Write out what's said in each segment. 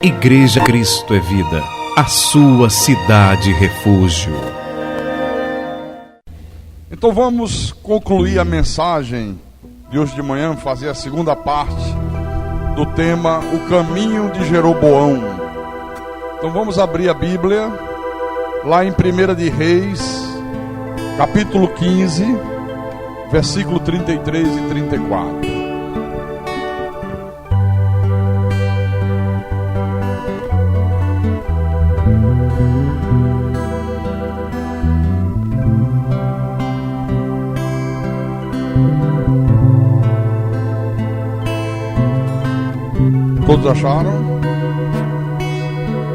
Igreja Cristo é Vida, a sua cidade refúgio. Então vamos concluir a mensagem de hoje de manhã, fazer a segunda parte do tema O Caminho de Jeroboão. Então vamos abrir a Bíblia lá em 1 de Reis, capítulo 15, versículo 33 e 34. Todos acharam?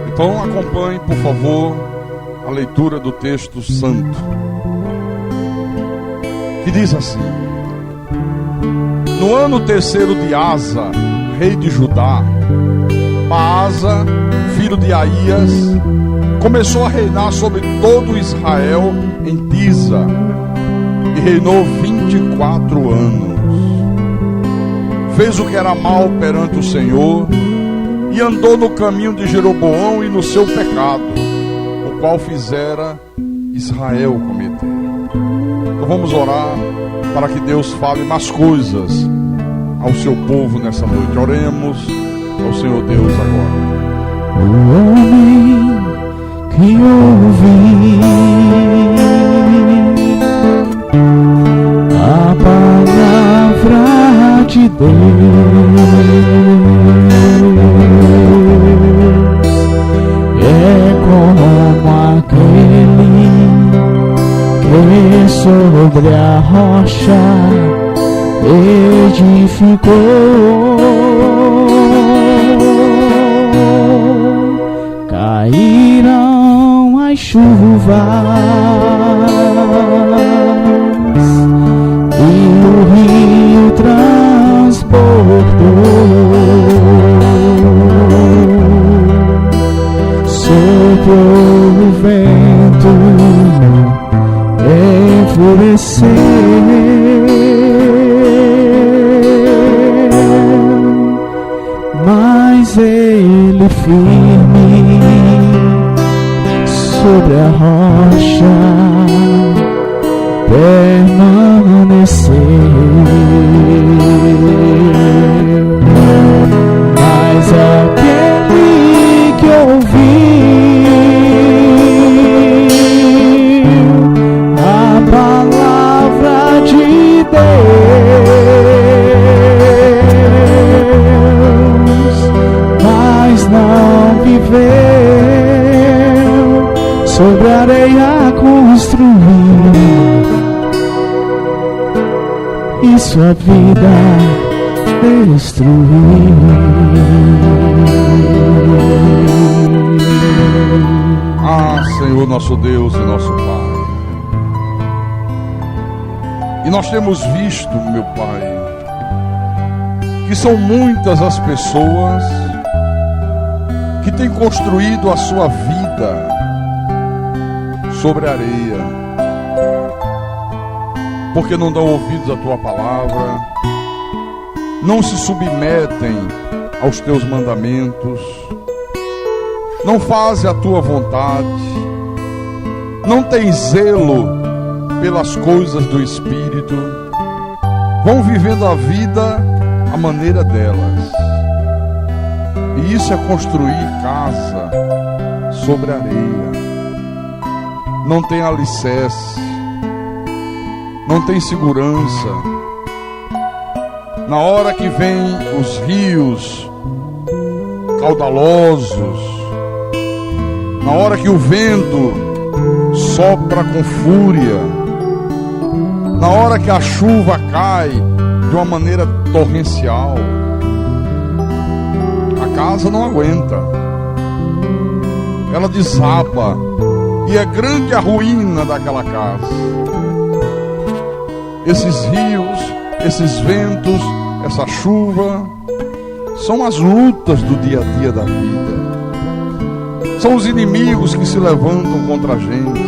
Então acompanhe, por favor, a leitura do texto santo, que diz assim: No ano terceiro de Asa, rei de Judá, Baasa, filho de Aías, começou a reinar sobre todo Israel em Tisa, e reinou 24 anos. Fez o que era mal perante o Senhor, e andou no caminho de Jeroboão e no seu pecado, o qual fizera Israel cometer. Então vamos orar para que Deus fale mais coisas ao seu povo nessa noite. Oremos ao Senhor Deus agora. O homem que ouve a palavra de Deus é como aquele que sobre a rocha edificou. Caíram as chuvas e o rio transbordou, soprou o vento, enfureceu, mas ele firme sobre a rocha permaneceu. Mas aquele que ouviu a palavra de Deus, mas não viveu, sobre a areia construiu e sua vida destruiu. Ah, Senhor nosso Deus e nosso Pai, e nós temos visto, meu Pai, que são muitas as pessoas que têm construído a sua vida sobre a areia, porque não dão ouvidos à Tua palavra, não se submetem aos Teus mandamentos, não fazem a Tua vontade, não têm zelo pelas coisas do Espírito, vão vivendo a vida à maneira delas. E isso é construir casa sobre areia. Não tem alicerce, não tem segurança. Na hora que vem os rios caudalosos, na hora que o vento sopra com fúria, na hora que a chuva cai de uma maneira torrencial, a casa não aguenta, ela desaba, e é grande a ruína daquela casa. Esses rios, esses ventos, essa chuva, são as lutas do dia a dia da vida. São os inimigos que se levantam contra a gente.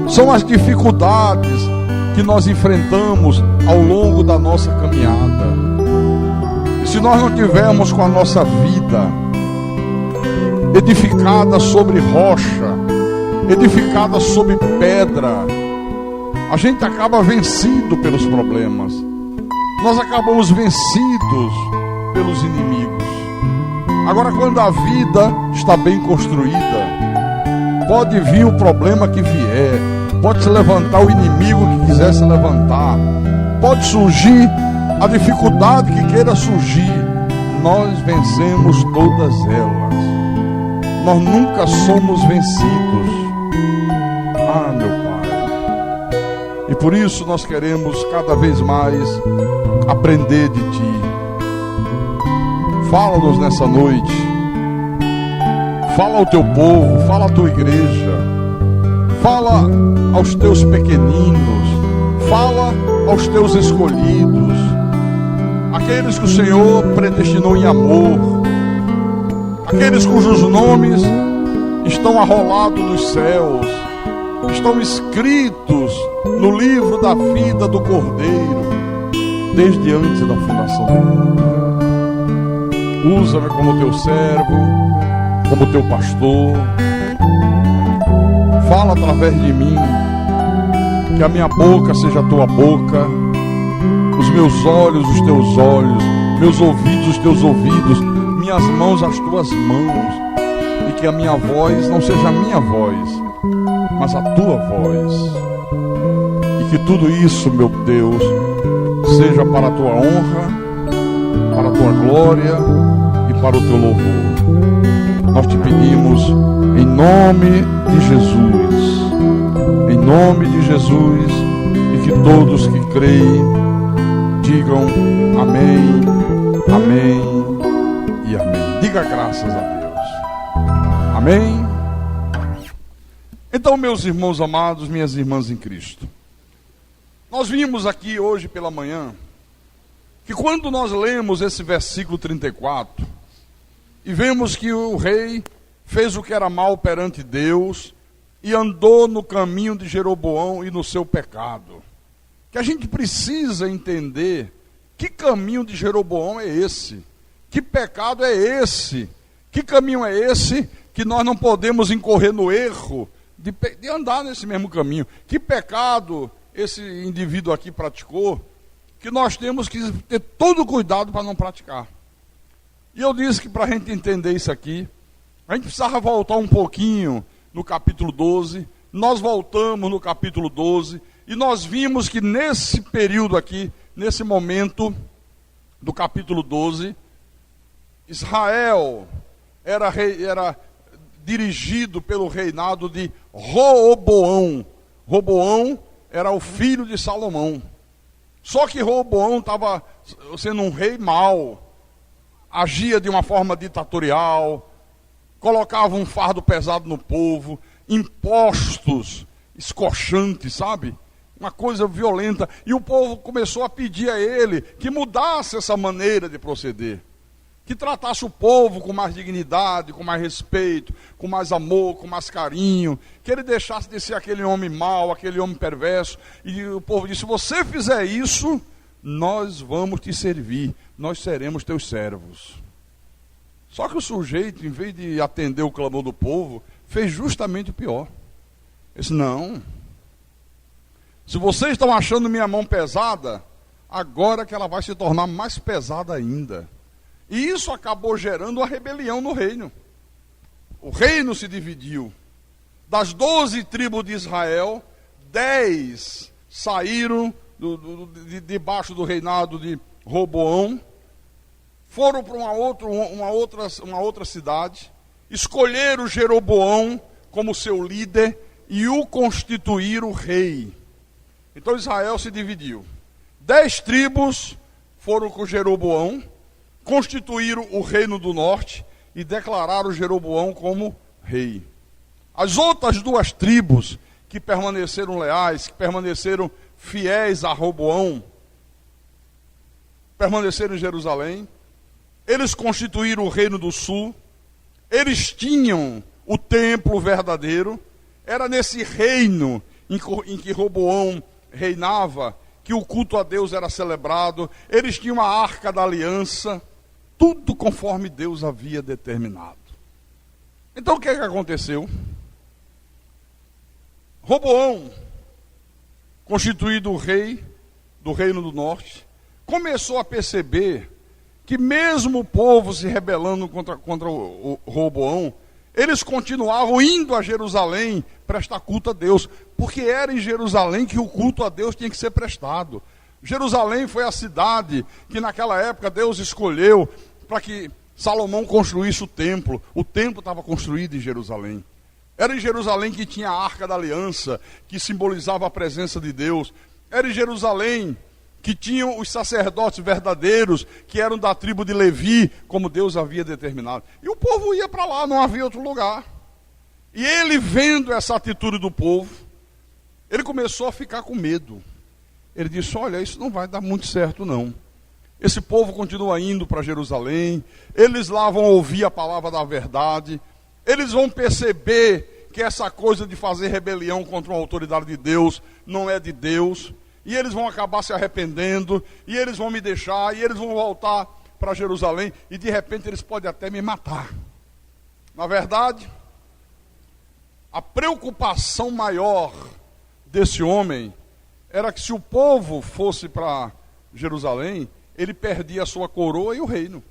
São as dificuldades que nós enfrentamos ao longo da nossa caminhada. E se nós não tivermos com a nossa vida edificada sobre rocha, edificada sobre pedra, a gente acaba vencido pelos problemas. Nós acabamos vencidos pelos inimigos. Agora, quando a vida está bem construída, pode vir o problema que vier, pode se levantar o inimigo que quiser se levantar, pode surgir a dificuldade que queira surgir, nós vencemos todas elas. Nós nunca somos vencidos. Ah, meu Pai. E por isso nós queremos cada vez mais aprender de Ti. Fala-nos nessa noite. Fala ao Teu povo, fala à Tua igreja. Fala aos Teus pequeninos. Fala aos Teus escolhidos. Aqueles que o Senhor predestinou em amor. Aqueles cujos nomes estão arrolados nos céus, estão escritos no livro da vida do Cordeiro, desde antes da fundação do mundo. Usa-me como teu servo, como teu pastor. Fala através de mim, que a minha boca seja a tua boca, os meus olhos os teus olhos, meus ouvidos os teus ouvidos, minhas mãos as tuas mãos, e que a minha voz não seja a minha voz, mas a tua voz, e que tudo isso, meu Deus, seja para a tua honra, para a tua glória e para o teu louvor. Nós te pedimos em nome de Jesus, em nome de Jesus, e que todos que creem digam amém, amém e amém. Diga graças a Deus. Amém? Então, meus irmãos amados, minhas irmãs em Cristo, nós vimos aqui hoje pela manhã que quando nós lemos esse versículo 34 e vemos que o rei fez o que era mal perante Deus e andou no caminho de Jeroboão e no seu pecado, que a gente precisa entender que caminho de Jeroboão é esse, que pecado é esse, que caminho é esse que nós não podemos incorrer no erro de andar nesse mesmo caminho. Que pecado esse indivíduo aqui praticou, que nós temos que ter todo cuidado para não praticar. E eu disse que para a gente entender isso aqui, a gente precisava voltar um pouquinho no capítulo 12, nós voltamos no capítulo 12, e nós vimos que nesse período aqui, nesse momento do capítulo 12, Israel era dirigido pelo reinado de Roboão. Roboão era o filho de Salomão. Só que Roboão estava sendo um rei mau, agia de uma forma ditatorial, colocava um fardo pesado no povo, impostos escochantes, sabe? Uma coisa violenta. E o povo começou a pedir a ele que mudasse essa maneira de proceder, que tratasse o povo com mais dignidade, com mais respeito, com mais amor, com mais carinho, que ele deixasse de ser aquele homem mau, aquele homem perverso. E o povo disse: se você fizer isso, nós vamos te servir, nós seremos teus servos. Só que o sujeito, em vez de atender o clamor do povo, fez justamente o pior. Ele disse: não, se vocês estão achando minha mão pesada, agora que ela vai se tornar mais pesada ainda. E isso acabou gerando uma rebelião no reino. O reino se dividiu. Das 12 tribos de Israel, 10 saíram debaixo do reinado de Roboão, foram para uma outra cidade, escolheram Jeroboão como seu líder e o constituíram rei. Então Israel se dividiu. 10 tribos foram com Jeroboão, constituíram o reino do norte e declararam Jeroboão como rei. As outras 2 tribos que permaneceram leais, que permaneceram fiéis a Roboão, permaneceram em Jerusalém. Eles constituíram o reino do sul. Eles tinham o templo verdadeiro. Era nesse reino em que Roboão reinava que o culto a Deus era celebrado. Eles tinham a arca da aliança. Tudo conforme Deus havia determinado. Então o que é que aconteceu? Roboão, constituído rei do Reino do Norte, começou a perceber que mesmo o povo se rebelando contra o Roboão, eles continuavam indo a Jerusalém prestar culto a Deus, porque era em Jerusalém que o culto a Deus tinha que ser prestado. Jerusalém foi a cidade que naquela época Deus escolheu para que Salomão construísse o templo. O templo estava construído em Jerusalém. Era em Jerusalém que tinha a Arca da Aliança, que simbolizava a presença de Deus. Era em Jerusalém que tinham os sacerdotes verdadeiros, que eram da tribo de Levi, como Deus havia determinado. E o povo ia para lá, não havia outro lugar. E ele, vendo essa atitude do povo, ele começou a ficar com medo. Ele disse, olha, isso não vai dar muito certo não. Esse povo continua indo para Jerusalém, eles lá vão ouvir a palavra da verdade, eles vão perceber que essa coisa de fazer rebelião contra uma autoridade de Deus não é de Deus, e eles vão acabar se arrependendo, e eles vão me deixar, e eles vão voltar para Jerusalém, e de repente eles podem até me matar. Na verdade, a preocupação maior desse homem era que se o povo fosse para Jerusalém, ele perdia a sua coroa e o reino.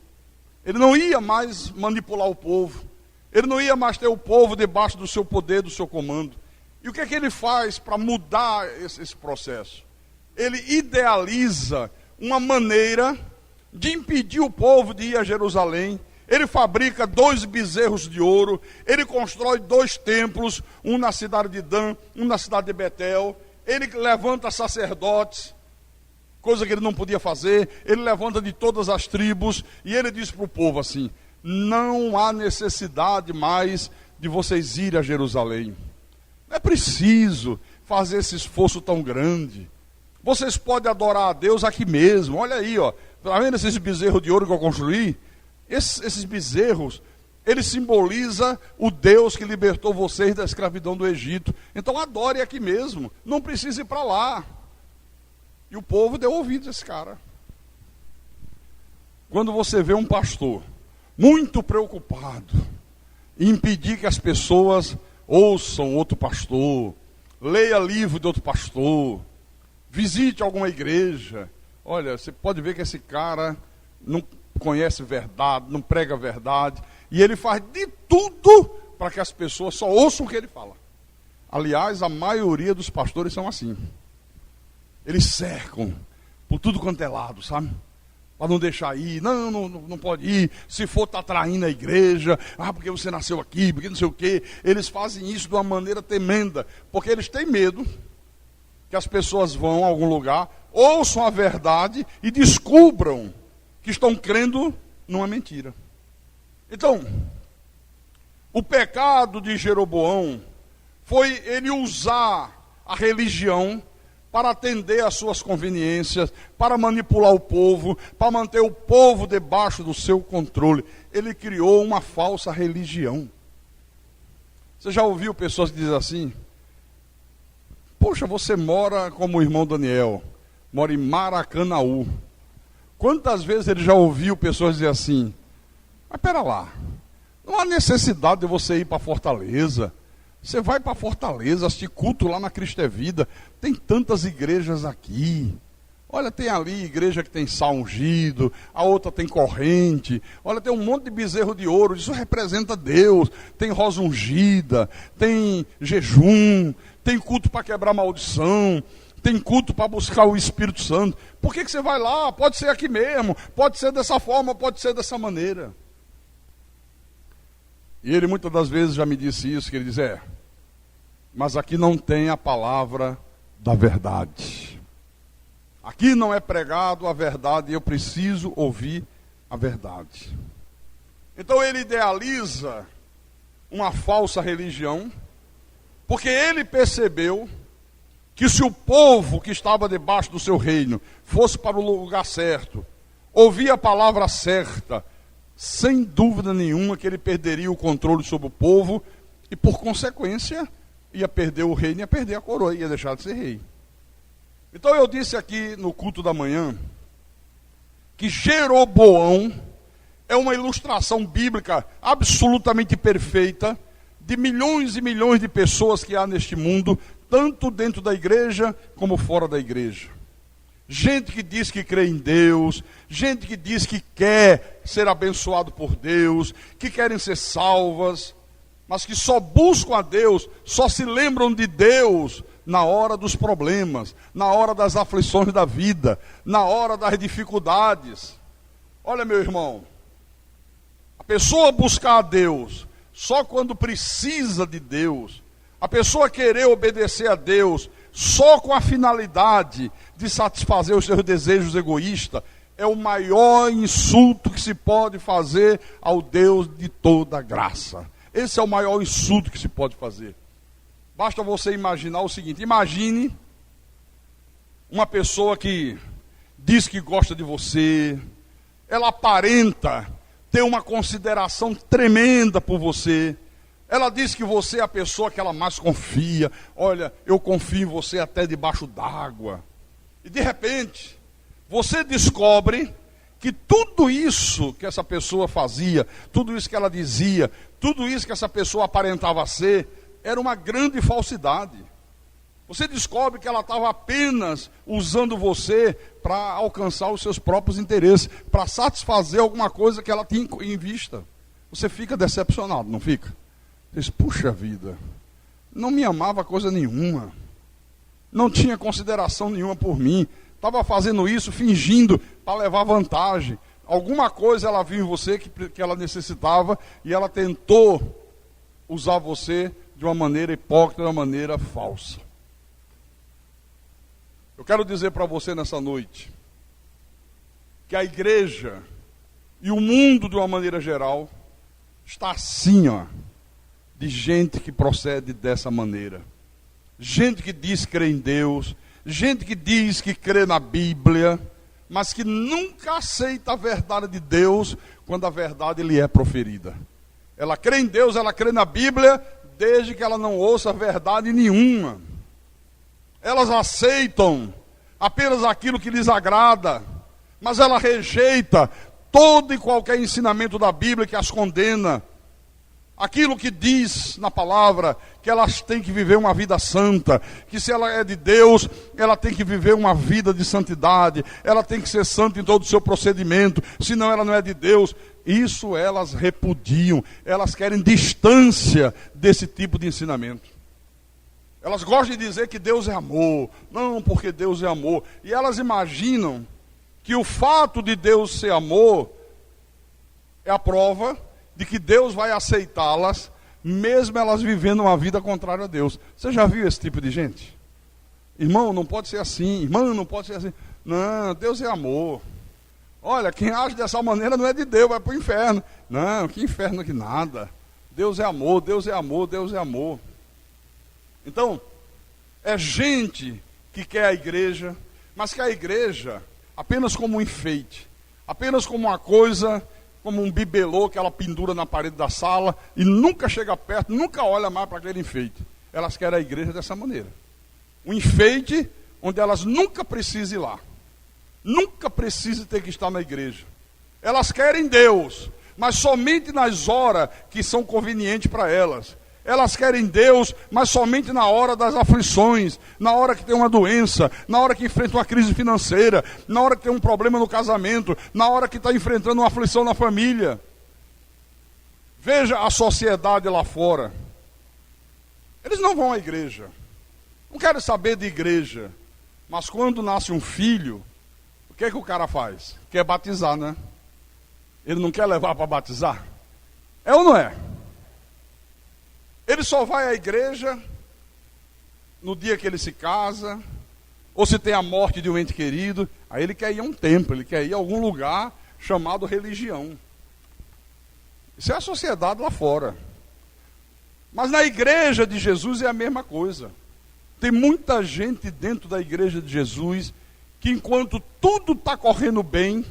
Ele não ia mais manipular o povo, ele não ia mais ter o povo debaixo do seu poder, do seu comando. E o que é que ele faz para mudar esse processo? Ele idealiza uma maneira de impedir o povo de ir a Jerusalém. Ele fabrica 2 bezerros de ouro, ele constrói 2 templos, um na cidade de Dan, um na cidade de Betel. Ele levanta sacerdotes, coisa que ele não podia fazer. Ele levanta de todas as tribos e ele diz para o povo assim, não há necessidade mais de vocês irem a Jerusalém. Não é preciso fazer esse esforço tão grande. Vocês podem adorar a Deus aqui mesmo. Olha aí, ó. Está vendo esses bezerros de ouro que eu construí? Esses bezerros, ele simboliza o Deus que libertou vocês da escravidão do Egito. Então adore aqui mesmo. Não precisa ir para lá. E o povo deu ouvidos a esse cara. Quando você vê um pastor muito preocupado em impedir que as pessoas ouçam outro pastor, leia livro de outro pastor, visite alguma igreja, olha, você pode ver que esse cara não conhece verdade, não prega verdade, e ele faz de tudo para que as pessoas só ouçam o que ele fala. Aliás, a maioria dos pastores são assim. Eles cercam por tudo quanto é lado, sabe? Para não deixar ir, não pode ir, se for tá traindo a igreja, porque você nasceu aqui, porque não sei o quê. Eles fazem isso de uma maneira tremenda, porque eles têm medo que as pessoas vão a algum lugar, ouçam a verdade e descubram que estão crendo numa mentira. Então, o pecado de Jeroboão foi ele usar a religião para atender às suas conveniências, para manipular o povo, para manter o povo debaixo do seu controle. Ele criou uma falsa religião. Você já ouviu pessoas que dizem assim, poxa, você mora como o irmão Daniel, mora em Maracanaú. Quantas vezes ele já ouviu pessoas dizer assim, mas pera lá, não há necessidade de você ir para Fortaleza. Você vai para Fortaleza, assistir culto lá na Cristo é Vida. Tem tantas igrejas aqui. Olha, tem ali igreja que tem sal ungido, a outra tem corrente. Olha, tem um monte de bezerro de ouro, isso representa Deus. Tem rosa ungida, tem jejum, tem culto para quebrar maldição, tem culto para buscar o Espírito Santo. Por que você vai lá? Pode ser aqui mesmo, pode ser dessa forma, pode ser dessa maneira. E ele muitas das vezes já me disse isso, que ele diz, mas aqui não tem a palavra da verdade. Aqui não é pregado a verdade, eu preciso ouvir a verdade. Então ele idealiza uma falsa religião, porque ele percebeu que se o povo que estava debaixo do seu reino fosse para o lugar certo, ouvir a palavra certa, sem dúvida nenhuma que ele perderia o controle sobre o povo e, por consequência, ia perder o reino, ia perder a coroa, ia deixar de ser rei. Então eu disse aqui no culto da manhã que Jeroboão é uma ilustração bíblica absolutamente perfeita de milhões e milhões de pessoas que há neste mundo, tanto dentro da igreja como fora da igreja. Gente que diz que crê em Deus, gente que diz que quer ser abençoado por Deus, que querem ser salvas, mas que só buscam a Deus, só se lembram de Deus na hora dos problemas, na hora das aflições da vida, na hora das dificuldades. Olha, meu irmão, a pessoa buscar a Deus só quando precisa de Deus, a pessoa querer obedecer a Deus só com a finalidade de satisfazer os seus desejos egoístas, é o maior insulto que se pode fazer ao Deus de toda graça. Esse é o maior insulto que se pode fazer. Basta você imaginar o seguinte: imagine uma pessoa que diz que gosta de você, ela aparenta ter uma consideração tremenda por você, ela diz que você é a pessoa que ela mais confia. Olha, eu confio em você até debaixo d'água. E de repente, você descobre que tudo isso que essa pessoa fazia, tudo isso que ela dizia, tudo isso que essa pessoa aparentava ser, era uma grande falsidade. Você descobre que ela estava apenas usando você para alcançar os seus próprios interesses, para satisfazer alguma coisa que ela tinha em vista. Você fica decepcionado, não fica? Diz, puxa vida, não me amava coisa nenhuma, não tinha consideração nenhuma por mim, estava fazendo isso fingindo para levar vantagem. Alguma coisa ela viu em você que ela necessitava e ela tentou usar você de uma maneira hipócrita, de uma maneira falsa. Eu quero dizer para você nessa noite que a igreja e o mundo de uma maneira geral está assim, de gente que procede dessa maneira. Gente que diz crer em Deus, gente que diz que crê na Bíblia, mas que nunca aceita a verdade de Deus quando a verdade lhe é proferida. Ela crê em Deus, ela crê na Bíblia, desde que ela não ouça verdade nenhuma. Elas aceitam apenas aquilo que lhes agrada, mas ela rejeita todo e qualquer ensinamento da Bíblia que as condena. Aquilo que diz na palavra que elas têm que viver uma vida santa, que se ela é de Deus, ela tem que viver uma vida de santidade, ela tem que ser santa em todo o seu procedimento, senão ela não é de Deus. Isso elas repudiam, elas querem distância desse tipo de ensinamento. Elas gostam de dizer que Deus é amor, não, porque Deus é amor, e elas imaginam que o fato de Deus ser amor é a prova de que Deus vai aceitá-las, mesmo elas vivendo uma vida contrária a Deus. Você já viu esse tipo de gente? Irmão, não pode ser assim. Irmão, não pode ser assim. Não, Deus é amor. Olha, quem age dessa maneira não é de Deus, vai para o inferno. Não, que inferno que nada. Deus é amor, Deus é amor, Deus é amor. Então, é gente que quer a igreja, mas quer a igreja apenas como um enfeite, apenas como uma coisa, como um bibelô que ela pendura na parede da sala e nunca chega perto, nunca olha mais para aquele enfeite. Elas querem a igreja dessa maneira. Um enfeite onde elas nunca precisam ir lá. Nunca precisam ter que estar na igreja. Elas querem Deus, mas somente nas horas que são convenientes para elas. Elas querem Deus, mas somente na hora das aflições, na hora que tem uma doença, na hora que enfrenta uma crise financeira, na hora que tem um problema no casamento, na hora que está enfrentando uma aflição na família. Veja a sociedade lá fora. Eles não vão à igreja, não querem saber de igreja, mas quando nasce um filho, o que é que o cara faz? Quer batizar, né? Ele não quer levar para batizar? É ou não é? Ele só vai à igreja no dia que ele se casa, ou se tem a morte de um ente querido, aí ele quer ir a um templo, ele quer ir a algum lugar chamado religião. Isso é a sociedade lá fora. Mas na igreja de Jesus é a mesma coisa. Tem muita gente dentro da igreja de Jesus que enquanto tudo está correndo bem,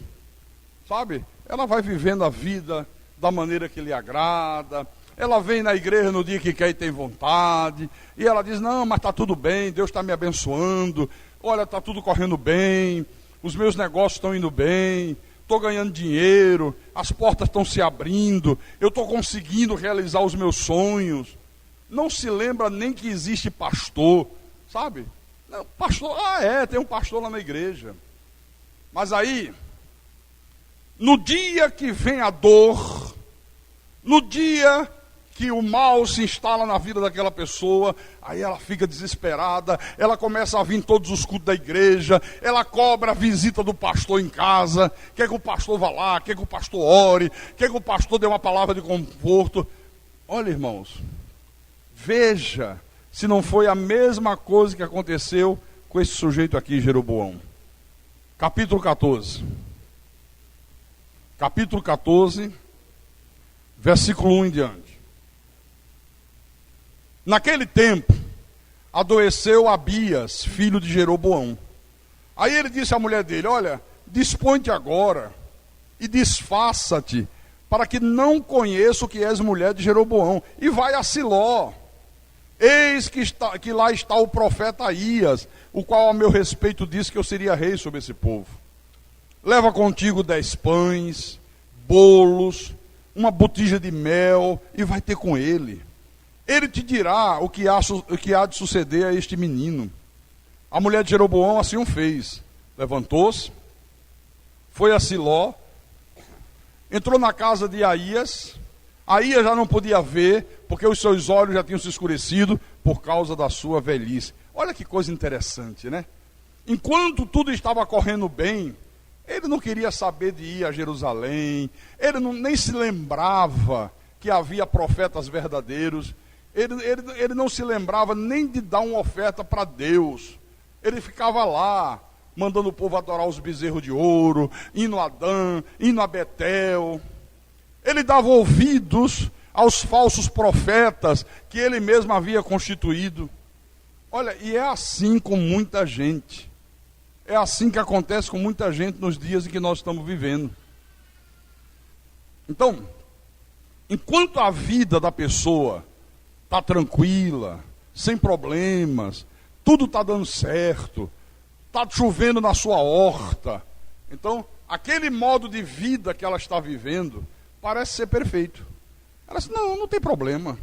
sabe, ela vai vivendo a vida da maneira que lhe agrada. Ela vem na igreja no dia que quer e tem vontade, e ela diz, não, mas está tudo bem, Deus está me abençoando, olha, está tudo correndo bem, os meus negócios estão indo bem, estou ganhando dinheiro, as portas estão se abrindo, eu estou conseguindo realizar os meus sonhos. Não se lembra nem que existe pastor, sabe? Não, pastor, tem um pastor lá na igreja. Mas aí, no dia que vem a dor, no dia que o mal se instala na vida daquela pessoa, aí ela fica desesperada, ela começa a vir em todos os cultos da igreja, ela cobra a visita do pastor em casa, quer que o pastor vá lá, quer que o pastor ore, quer que o pastor dê uma palavra de conforto. Olha, irmãos, veja se não foi a mesma coisa que aconteceu com esse sujeito aqui, Jeroboão. Capítulo 14. Capítulo 14, versículo 1 em diante. Naquele tempo, adoeceu Abias, filho de Jeroboão. Aí ele disse à mulher dele: olha, dispõe-te agora e disfarça-te, para que não conheça o que és mulher de Jeroboão, e vai a Siló. Eis que lá está o profeta Aías, o qual a meu respeito disse que eu seria rei sobre esse povo. Leva contigo 10 pães, bolos, uma botija de mel, e vai ter com ele. Ele te dirá o que há de suceder a este menino. A mulher de Jeroboão assim o fez. Levantou-se, foi a Siló, entrou na casa de Aías. Aías já não podia ver, porque os seus olhos já tinham se escurecido por causa da sua velhice. Olha que coisa interessante, né? Enquanto tudo estava correndo bem, ele não queria saber de ir a Jerusalém, ele nem se lembrava que havia profetas verdadeiros. Ele não se lembrava nem de dar uma oferta para Deus. Ele ficava lá, mandando o povo adorar os bezerros de ouro, indo a Dan, indo a Betel. Ele dava ouvidos aos falsos profetas que ele mesmo havia constituído. Olha, e é assim com muita gente. É assim que acontece com muita gente nos dias em que nós estamos vivendo. Então, enquanto a vida da pessoa está tranquila, sem problemas, tudo está dando certo, está chovendo na sua horta, então aquele modo de vida que ela está vivendo parece ser perfeito. Ela diz: não tem problema,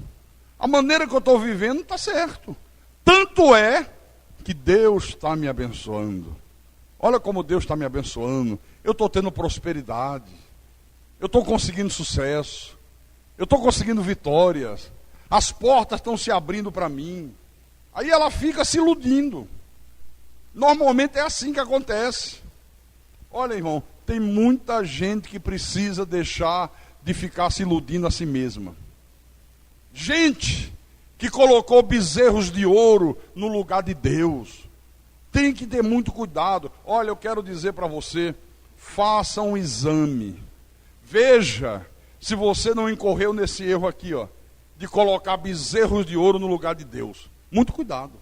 a maneira que eu estou vivendo está certo. Tanto é que Deus está me abençoando. Olha como Deus está me abençoando. Eu estou tendo prosperidade, eu estou conseguindo sucesso, eu estou conseguindo vitórias, as portas estão se abrindo para mim. Aí ela fica se iludindo. Normalmente é assim que acontece. Olha, irmão, tem muita gente que precisa deixar de ficar se iludindo a si mesma. Gente que colocou bezerros de ouro no lugar de Deus. Tem que ter muito cuidado. Olha, eu quero dizer para você, faça um exame. Veja se você não incorreu nesse erro aqui, ó, de colocar bezerros de ouro no lugar de Deus. Muito cuidado.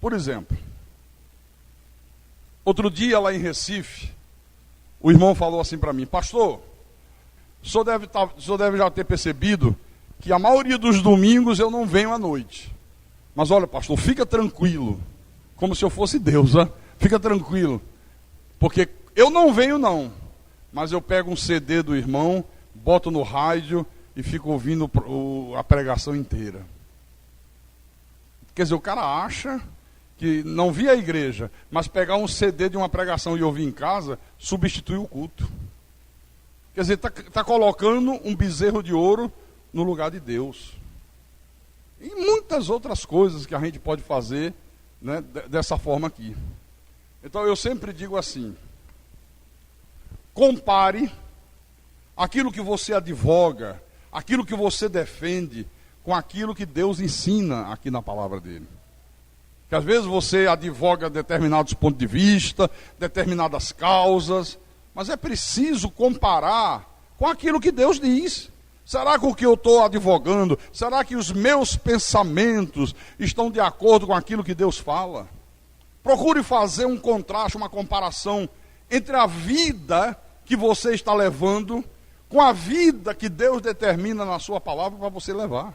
Por exemplo, outro dia lá em Recife, o irmão falou assim para mim: pastor, o senhor deve já ter percebido que a maioria dos domingos eu não venho à noite. Mas olha, pastor, fica tranquilo, como se eu fosse Deus, hein? Fica tranquilo, porque eu não venho não, mas eu pego um CD do irmão, boto no rádio e fico ouvindo a pregação inteira. Quer dizer, o cara acha que não via a igreja, mas pegar um CD de uma pregação e ouvir em casa, substitui o culto. Quer dizer, está colocando um bezerro de ouro no lugar de Deus. E muitas outras coisas que a gente pode fazer, né, dessa forma aqui. Então eu sempre digo assim: compare aquilo que você advoga, aquilo que você defende, com aquilo que Deus ensina aqui na palavra dele. Que às vezes você advoga determinados pontos de vista, determinadas causas, mas é preciso comparar com aquilo que Deus diz. Será que o que eu estou advogando, será que os meus pensamentos estão de acordo com aquilo que Deus fala? Procure fazer um contraste, uma comparação entre a vida que você está levando com a vida que Deus determina na sua palavra para você levar.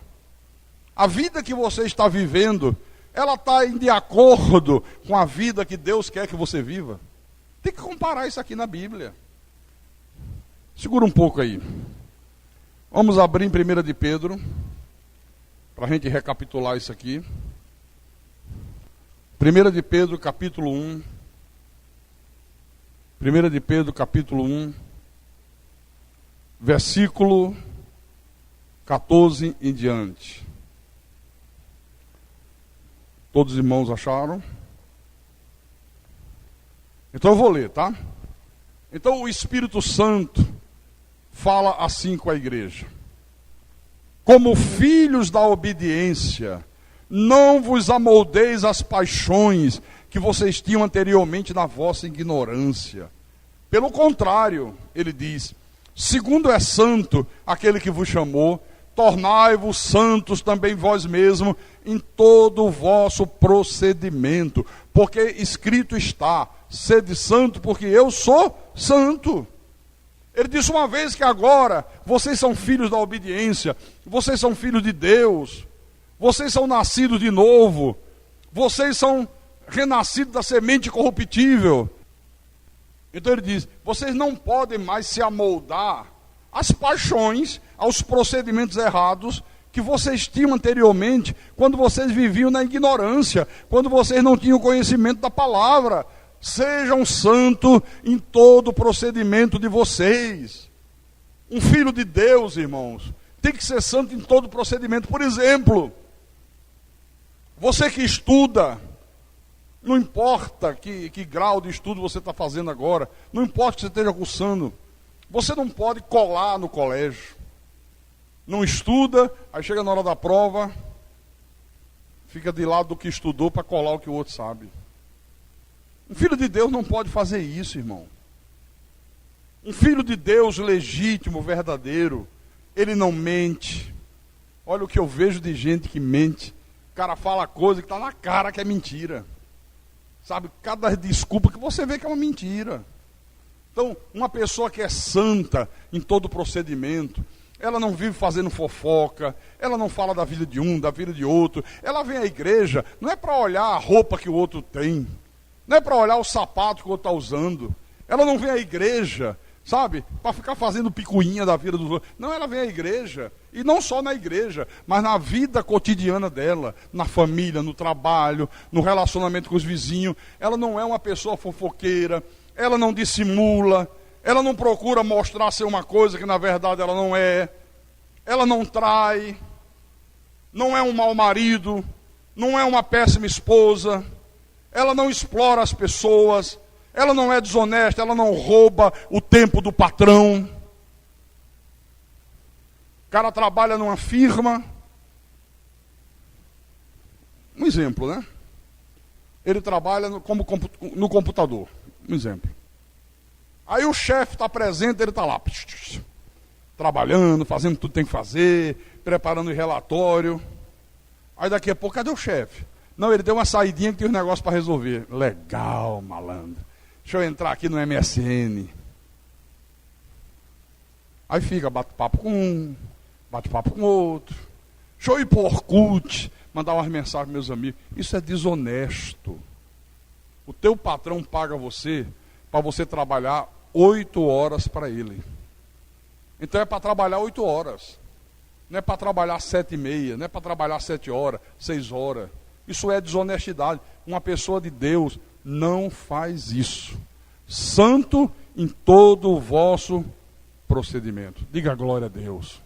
A vida que você está vivendo, ela está de acordo com a vida que Deus quer que você viva. Tem que comparar isso aqui na Bíblia. Segura um pouco aí. Vamos abrir em 1 de Pedro, para a gente recapitular isso aqui. 1 de Pedro, capítulo 1. 1 de Pedro, capítulo 1, versículo 14 em diante. Todos os irmãos acharam? Então eu vou ler, tá? Então o Espírito Santo fala assim com a igreja: como filhos da obediência, não vos amoldeis às paixões que vocês tinham anteriormente na vossa ignorância. Pelo contrário, ele diz: segundo é santo aquele que vos chamou, tornai-vos santos também vós mesmos em todo o vosso procedimento, porque escrito está: sede santo, porque eu sou santo. Ele disse uma vez que agora vocês são filhos da obediência, vocês são filhos de Deus, vocês são nascidos de novo, vocês são renascidos da semente corruptível. Então ele diz: vocês não podem mais se amoldar às paixões, aos procedimentos errados que vocês tinham anteriormente, quando vocês viviam na ignorância, quando vocês não tinham conhecimento da palavra. Sejam santos em todo o procedimento de vocês. Um filho de Deus, irmãos, tem que ser santo em todo o procedimento. Por exemplo, você que estuda, não importa que grau de estudo você está fazendo agora, não importa que você esteja cursando, você não pode colar no colégio. Não estuda, aí chega na hora da prova, fica de lado do que estudou para colar o que o outro sabe. Um filho de Deus não pode fazer isso, irmão. Um filho de Deus legítimo, verdadeiro, ele não mente. Olha o que eu vejo de gente que mente. O cara fala coisa que está na cara que é mentira. Sabe, cada desculpa que você vê que é uma mentira. Então, uma pessoa que é santa em todo procedimento, ela não vive fazendo fofoca, ela não fala da vida de um, da vida de outro. Ela vem à igreja, não é para olhar a roupa que o outro tem, não é para olhar o sapato que o outro está usando. Ela não vem à igreja, sabe, para ficar fazendo picuinha da vida dos outros. Não, ela vem à igreja, e não só na igreja, mas na vida cotidiana dela, na família, no trabalho, no relacionamento com os vizinhos. Ela não é uma pessoa fofoqueira, ela não dissimula, ela não procura mostrar ser uma coisa que na verdade ela não é. Ela não trai, não é um mau marido, não é uma péssima esposa. Ela não explora as pessoas, ela não é desonesta, ela não rouba o tempo do patrão. O cara trabalha numa firma. Um exemplo, né? Ele trabalha no computador. Um exemplo. Aí o chefe está presente, ele está lá, trabalhando, fazendo tudo que tem que fazer, preparando o relatório. Aí daqui a pouco, cadê o chefe? Não, ele deu uma saidinha que tem um negócio para resolver. Legal, malandro. Deixa eu entrar aqui no MSN. Aí fica, bate papo com um, bate papo com outro. Deixa eu ir para o Orkut, mandar umas mensagens para meus amigos. Isso é desonesto. O teu patrão paga você para você trabalhar 8 horas para ele. Então é para trabalhar 8 horas. Não é para trabalhar 7h30, não é para trabalhar 7 horas, 6 horas. Isso é desonestidade. Uma pessoa de Deus não faz isso. Santo em todo o vosso procedimento. Diga glória a Deus.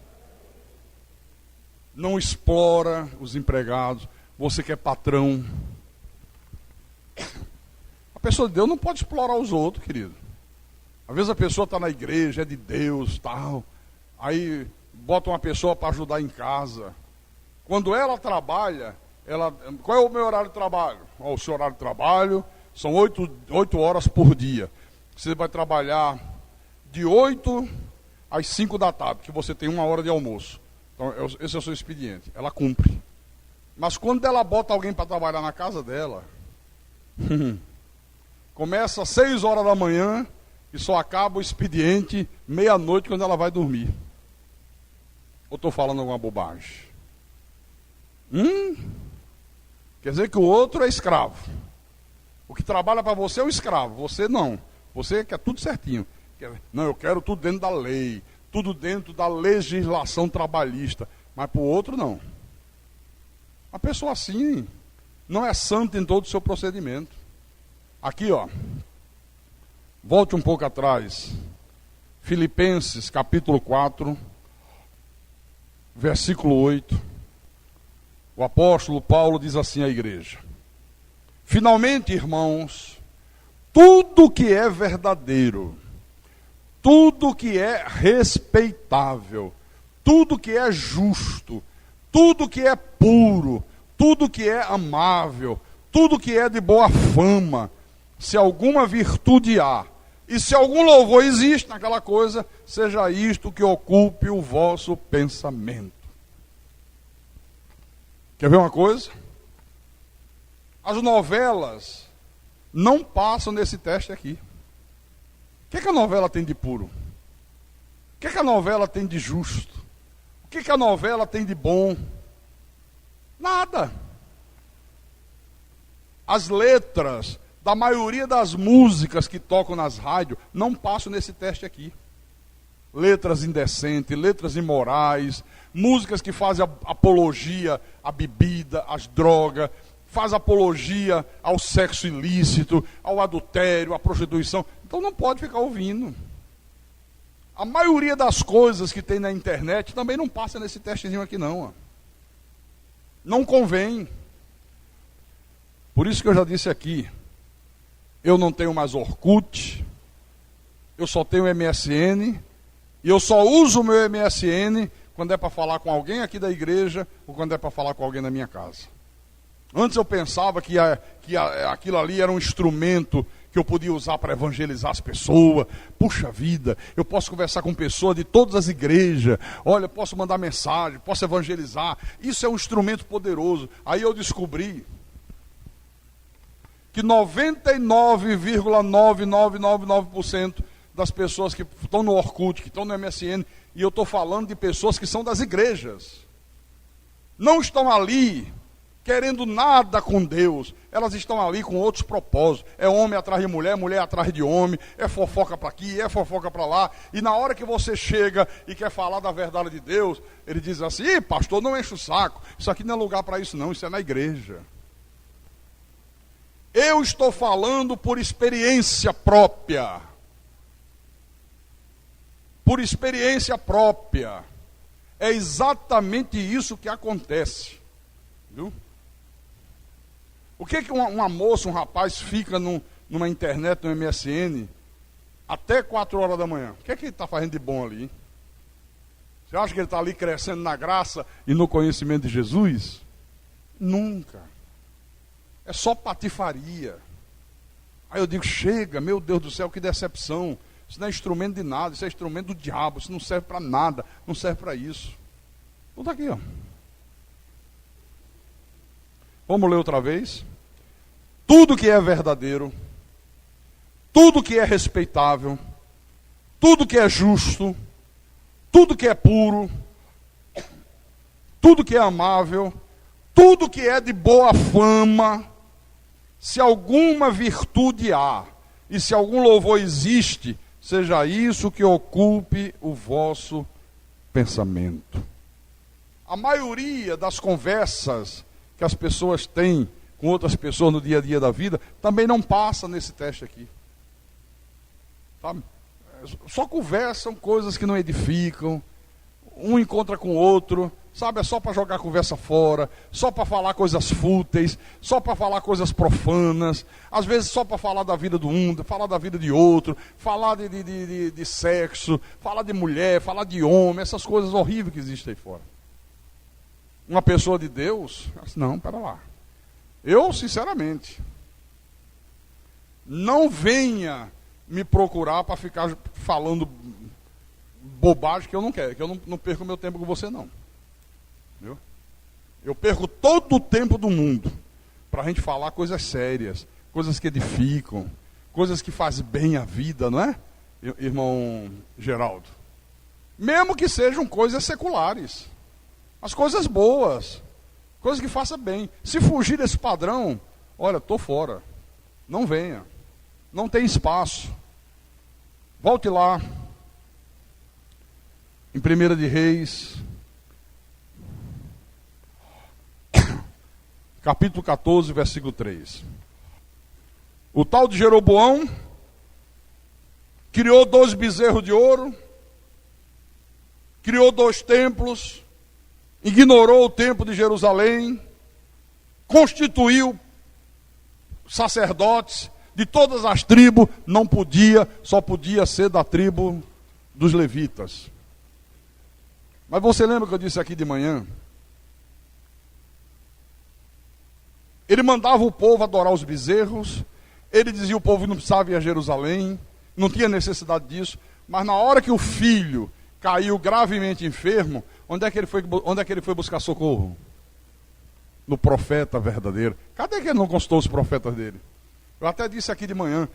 Não explora os empregados. Você que é patrão. A pessoa de Deus não pode explorar os outros, querido. Às vezes a pessoa está na igreja, é de Deus, tal. Aí bota uma pessoa para ajudar em casa. Quando ela trabalha, qual é o meu horário de trabalho? O seu horário de trabalho são 8 horas por dia. Você vai trabalhar de 8 às 5 da tarde, que você tem 1 hora de almoço. Então, esse é o seu expediente. Ela cumpre. Mas quando ela bota alguém para trabalhar na casa dela, começa às 6 horas da manhã e só acaba o expediente meia-noite quando ela vai dormir. Ou estou falando alguma bobagem? Quer dizer que o outro é escravo. O que trabalha para você é o escravo, você não. Você quer tudo certinho. Não, eu quero tudo dentro da lei, tudo dentro da legislação trabalhista, mas para o outro não. Uma pessoa assim não é santa em todo o seu procedimento. Aqui, ó, volte um pouco atrás, Filipenses capítulo 4, versículo 8, o apóstolo Paulo diz assim à igreja: finalmente, irmãos, tudo que é verdadeiro, tudo que é respeitável, tudo que é justo, tudo que é puro, tudo que é amável, tudo que é de boa fama, se alguma virtude há, e se algum louvor existe naquela coisa, seja isto que ocupe o vosso pensamento. Quer ver uma coisa? As novelas não passam nesse teste aqui. O que a novela tem de puro? O que a novela tem de justo? O que a novela tem de bom? Nada. As letras da maioria das músicas que tocam nas rádios não passam nesse teste aqui. Letras indecentes, letras imorais, músicas que fazem apologia à bebida, às drogas, faz apologia ao sexo ilícito, ao adultério, à prostituição. Então não pode ficar ouvindo. A maioria das coisas que tem na internet também não passa nesse testezinho aqui não. Ó. Não convém. Por isso que eu já disse aqui, eu não tenho mais Orkut, eu só tenho MSN, e eu só uso o meu MSN quando é para falar com alguém aqui da igreja ou quando é para falar com alguém na minha casa. Antes eu pensava que aquilo ali era um instrumento que eu podia usar para evangelizar as pessoas. Puxa vida, eu posso conversar com pessoas de todas as igrejas. Olha, eu posso mandar mensagem, posso evangelizar. Isso é um instrumento poderoso. Aí eu descobri que 99,9999% das pessoas que estão no Orkut, que estão no MSN, e eu estou falando de pessoas que são das igrejas, não estão ali querendo nada com Deus, elas estão ali com outros propósitos. É homem atrás de mulher, mulher atrás de homem, é fofoca para aqui, é fofoca para lá, e na hora que você chega e quer falar da verdade de Deus, ele diz assim: pastor, não enche o saco, isso aqui não é lugar para isso não, isso é na igreja. Eu estou falando por experiência própria. Por experiência própria. É exatamente isso que acontece. Viu? O que uma moça, um rapaz fica numa internet, no MSN, até 4 horas da manhã? O que ele está fazendo de bom ali? Hein? Você acha que ele está ali crescendo na graça e no conhecimento de Jesus? Nunca. É só patifaria. Aí eu digo: chega, meu Deus do céu, que decepção. Isso não é instrumento de nada, isso é instrumento do diabo, isso não serve para nada, não serve para isso. Tudo aqui, ó. Vamos ler outra vez. Tudo que é verdadeiro, tudo que é respeitável, tudo que é justo, tudo que é puro, tudo que é amável, tudo que é de boa fama, se alguma virtude há, e se algum louvor existe, seja isso que ocupe o vosso pensamento. A maioria das conversas que as pessoas têm com outras pessoas no dia a dia da vida também não passa nesse teste aqui. Sabe? Só conversam coisas que não edificam, um encontra com o outro, sabe? É só para jogar a conversa fora, só para falar coisas fúteis, só para falar coisas profanas, às vezes só para falar da vida do um, falar da vida de outro, falar de sexo, falar de mulher, falar de homem, essas coisas horríveis que existem aí fora. Uma pessoa de Deus, não, pera lá. Eu, sinceramente, não venha me procurar para ficar falando bobagem que eu não quero, que eu não perco meu tempo com você, não. Viu? Eu perco todo o tempo do mundo para a gente falar coisas sérias, coisas que edificam, coisas que fazem bem a vida, não é, irmão Geraldo? Mesmo que sejam coisas seculares, as coisas boas, coisas que façam bem. Se fugir desse padrão, olha, estou fora, não venha, não tem espaço. Volte lá, em 1 de Reis, capítulo 14, versículo 3. O tal de Jeroboão criou 2 bezerros de ouro, criou 2 templos, ignorou o templo de Jerusalém, constituiu sacerdotes de todas as tribos, não podia, só podia ser da tribo dos levitas. Mas você lembra que eu disse aqui de manhã? Ele mandava o povo adorar os bezerros, ele dizia o povo não precisava ir a Jerusalém, não tinha necessidade disso, mas na hora que o filho caiu gravemente enfermo, onde é que ele foi buscar socorro? No profeta verdadeiro. Cadê que ele não consultou os profetas dele? Eu até disse aqui de manhã,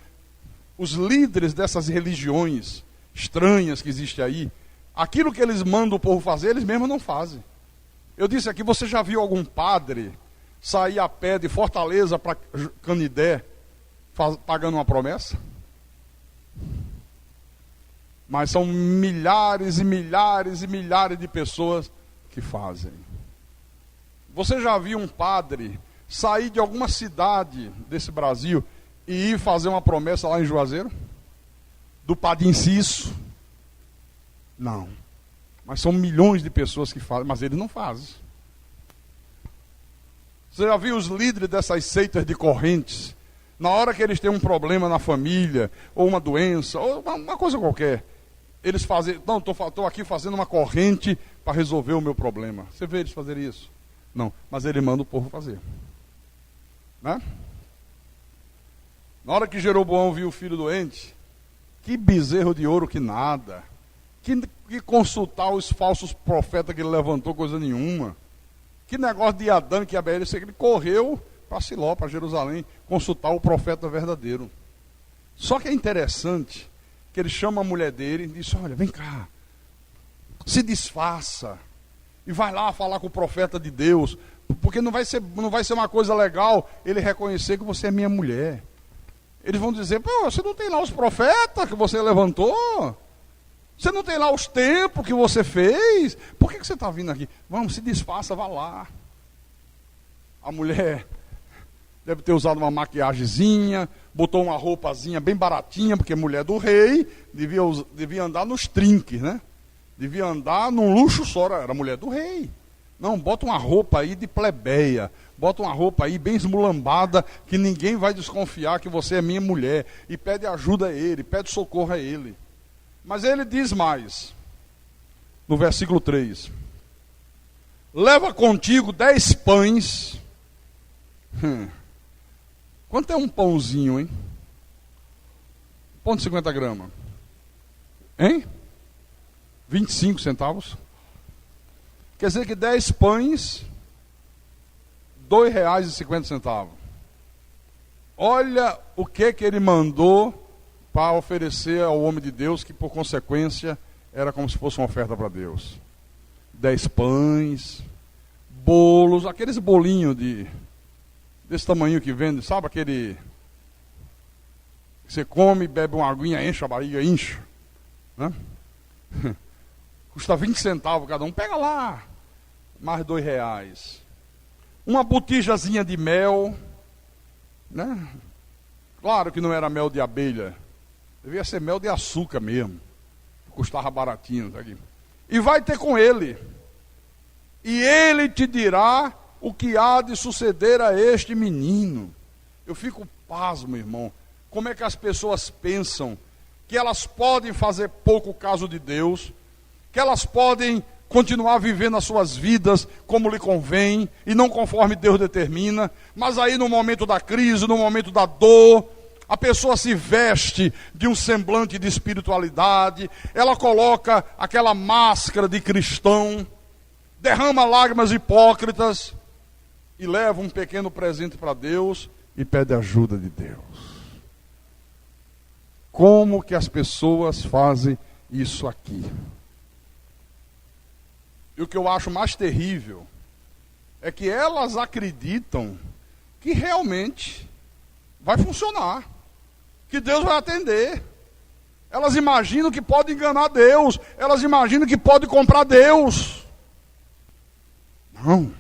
os líderes dessas religiões estranhas que existem aí, aquilo que eles mandam o povo fazer, eles mesmos não fazem. Eu disse aqui, você já viu algum padre sair a pé de Fortaleza para Canidé pagando uma promessa? Mas são milhares e milhares e milhares de pessoas que fazem. Você já viu um padre sair de alguma cidade desse Brasil e ir fazer uma promessa lá em Juazeiro? Do Padre Inciso? Não. Mas são milhões de pessoas que fazem, mas eles não fazem. Você já viu os líderes dessas seitas de correntes? Na hora que eles têm um problema na família, ou uma doença, ou uma coisa qualquer, eles fazem, não, estou aqui fazendo uma corrente para resolver o meu problema. Você vê eles fazerem isso? Não, mas ele manda o povo fazer. Né? Na hora que Jeroboão viu o filho doente, que bezerro de ouro que nada, que consultar os falsos profetas que ele levantou, coisa nenhuma, que negócio de Adão que Abel, ele correu para Siló, para Jerusalém, consultar o profeta verdadeiro. Só que é interessante que ele chama a mulher dele e diz, olha, vem cá, se disfarça e vai lá falar com o profeta de Deus, porque não vai ser uma coisa legal ele reconhecer que você é minha mulher. Eles vão dizer, pô, você não tem lá os profetas que você levantou? Você não tem lá os templos que você fez? Por que você está vindo aqui? Vamos, se disfarça, vá lá. A mulher deve ter usado uma maquiagemzinha, botou uma roupazinha bem baratinha, porque mulher do rei devia andar nos trinques, né? Devia andar num luxo só, era mulher do rei. Não, bota uma roupa aí de plebeia, bota uma roupa aí bem esmulambada, que ninguém vai desconfiar que você é minha mulher, e pede ajuda a ele, pede socorro a ele. Mas ele diz mais, no versículo 3, leva contigo 10 pães. Quanto é um pãozinho, hein? Pão de 50 gramas. Hein? 25 centavos. Quer dizer que 10 pães, R$2,50. Olha o que ele mandou para oferecer ao homem de Deus, que por consequência era como se fosse uma oferta para Deus. 10 pães, bolos, aqueles bolinhos desse tamanho que vende, sabe aquele que você come, bebe uma aguinha, enche a barriga, incha, né? Custa 20 centavos cada um, pega lá, mais R$2. Uma botijazinha de mel, né? Claro que não era mel de abelha, devia ser mel de açúcar mesmo, custava baratinho, tá aqui. E vai ter com ele, e ele te dirá o que há de suceder a este menino. Eu fico pasmo, irmão, como é que as pessoas pensam que elas podem fazer pouco caso de Deus, que elas podem continuar vivendo as suas vidas como lhe convém, e não conforme Deus determina, mas aí no momento da crise, no momento da dor, a pessoa se veste de um semblante de espiritualidade, ela coloca aquela máscara de cristão, derrama lágrimas hipócritas, e leva um pequeno presente para Deus, e pede ajuda de Deus. Como que as pessoas fazem isso aqui? E o que eu acho mais terrível é que elas acreditam que realmente vai funcionar, que Deus vai atender, Elas imaginam que pode enganar Deus. Elas imaginam que pode comprar Deus. Não.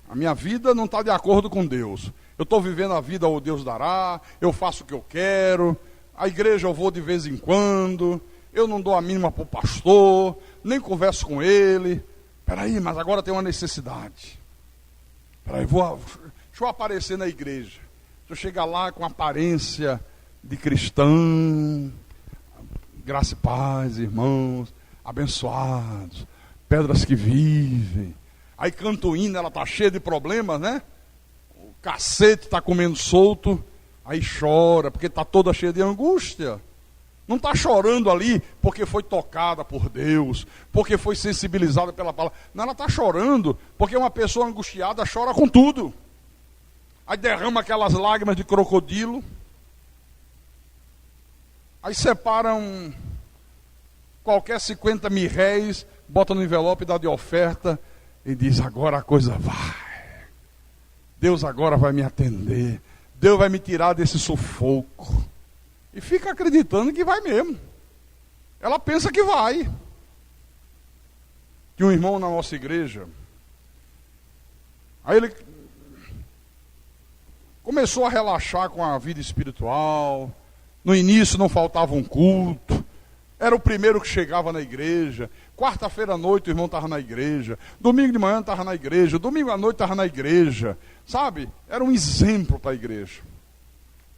A minha vida não está de acordo com Deus. Eu estou vivendo a vida o Deus dará. Eu faço o que eu quero. A igreja eu vou de vez em quando. Eu não dou a mínima para o pastor. Nem converso com ele. Peraí, mas agora tem uma necessidade. Peraí, deixa eu aparecer na igreja. Deixa eu chegar lá com aparência de cristão. Graça e paz, irmãos, abençoados, pedras que vivem. Aí canto o hino, ela está cheia de problemas, né? O cacete está comendo solto, aí chora, porque está toda cheia de angústia. Não está chorando ali porque foi tocada por Deus, porque foi sensibilizada pela palavra. Não, ela está chorando porque uma pessoa angustiada chora com tudo. Aí derrama aquelas lágrimas de crocodilo. Aí separam qualquer 50 mil réis, bota no envelope, dá de oferta e diz, agora a coisa vai. Deus agora vai me atender. Deus vai me tirar desse sufoco. E fica acreditando que vai mesmo. Ela pensa que vai. Tinha um irmão na nossa igreja. Aí ele começou a relaxar com a vida espiritual. No início não faltava um culto. Era o primeiro que chegava na igreja. Quarta-feira à noite o irmão estava na igreja. Domingo de manhã estava na igreja. Domingo à noite estava na igreja. Sabe? Era um exemplo para a igreja.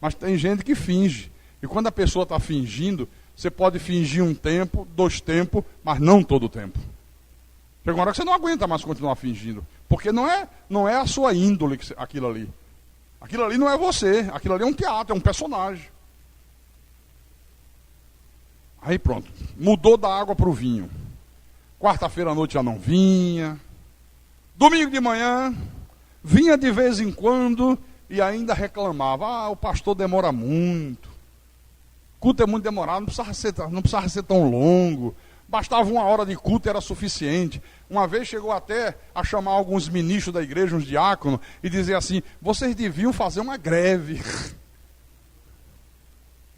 Mas tem gente que finge. E quando a pessoa está fingindo, você pode fingir um tempo, 2 tempos, mas não todo o tempo. Chega uma hora que você não aguenta mais continuar fingindo. Porque não é a sua índole aquilo ali. Aquilo ali não é você. Aquilo ali é um teatro, é um personagem. Aí pronto, mudou da água para o vinho. Quarta-feira à noite já não vinha. Domingo de manhã, vinha de vez em quando e ainda reclamava. O pastor demora muito. Culto é muito demorado, não precisava ser tão longo. Bastava 1 hora de culto, era suficiente. Uma vez chegou até a chamar alguns ministros da igreja, uns diáconos, e dizer assim, vocês deviam fazer uma greve.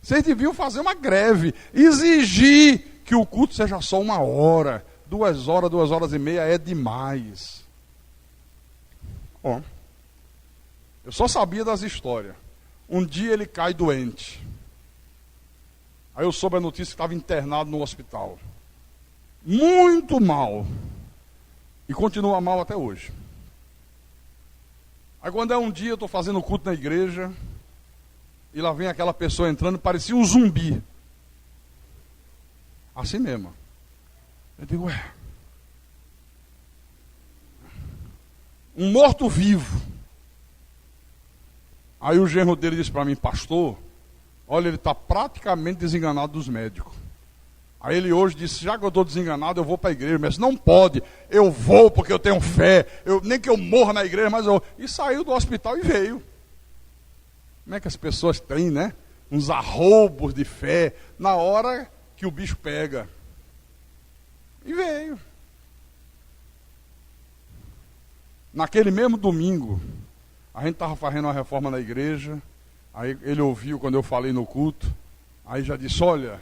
Vocês deviam fazer uma greve, exigir que o culto seja só 1 hora, 2 horas, 2 horas e meia é demais. Bom, eu só sabia das histórias. Um dia ele cai doente. Aí eu soube a notícia que estava internado no hospital. Muito mal. E continua mal até hoje. Aí quando é um dia eu estou fazendo culto na igreja, e lá vem aquela pessoa entrando, parecia um zumbi. Assim mesmo. Eu digo, um morto-vivo. Aí o genro dele disse para mim, pastor, olha, ele está praticamente desenganado dos médicos. Aí ele hoje disse, já que eu estou desenganado, eu vou para a igreja. Mas não pode, eu vou porque eu tenho fé. Nem que eu morra na igreja, mas eu... E saiu do hospital e veio. Como é que as pessoas têm, né? Uns arroubos de fé na hora que o bicho pega. E veio. Naquele mesmo domingo, a gente estava fazendo uma reforma na igreja. Aí ele ouviu quando eu falei no culto. Aí já disse, olha,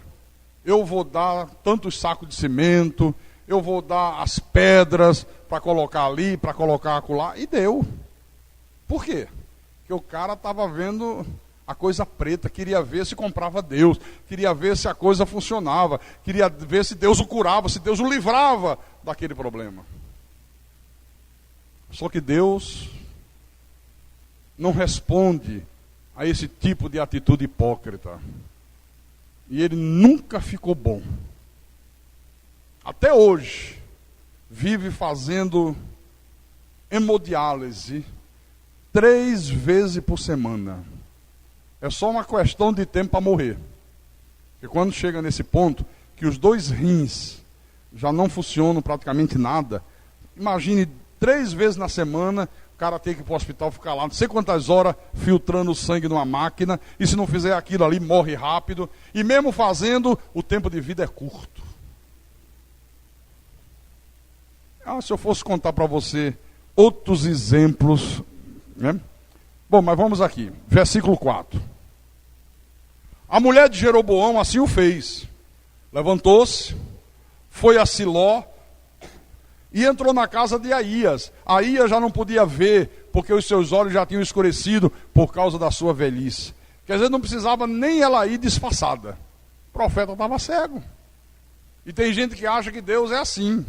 eu vou dar tantos sacos de cimento, eu vou dar as pedras para colocar ali, para colocar acolá. E deu. Por quê? Porque o cara estava vendo a coisa preta, queria ver se comprava Deus, queria ver se a coisa funcionava, queria ver se Deus o curava, se Deus o livrava daquele problema. Só que Deus não responde a esse tipo de atitude hipócrita. E ele nunca ficou bom. Até hoje, vive fazendo hemodiálise 3 vezes por semana. É só uma questão de tempo para morrer. Porque quando chega nesse ponto, que os 2 rins já não funcionam praticamente nada, imagine 3 vezes na semana, o cara tem que ir para o hospital, ficar lá não sei quantas horas, filtrando o sangue numa máquina, e se não fizer aquilo ali, morre rápido, e mesmo fazendo, o tempo de vida é curto. Se eu fosse contar para você outros exemplos, né? Bom, mas vamos aqui, versículo 4. A mulher de Jeroboão assim o fez. Levantou-se, foi a Siló e entrou na casa de Aías. Aías já não podia ver, porque os seus olhos já tinham escurecido por causa da sua velhice. Quer dizer, não precisava nem ela ir disfarçada. O profeta estava cego. E tem gente que acha que Deus é assim.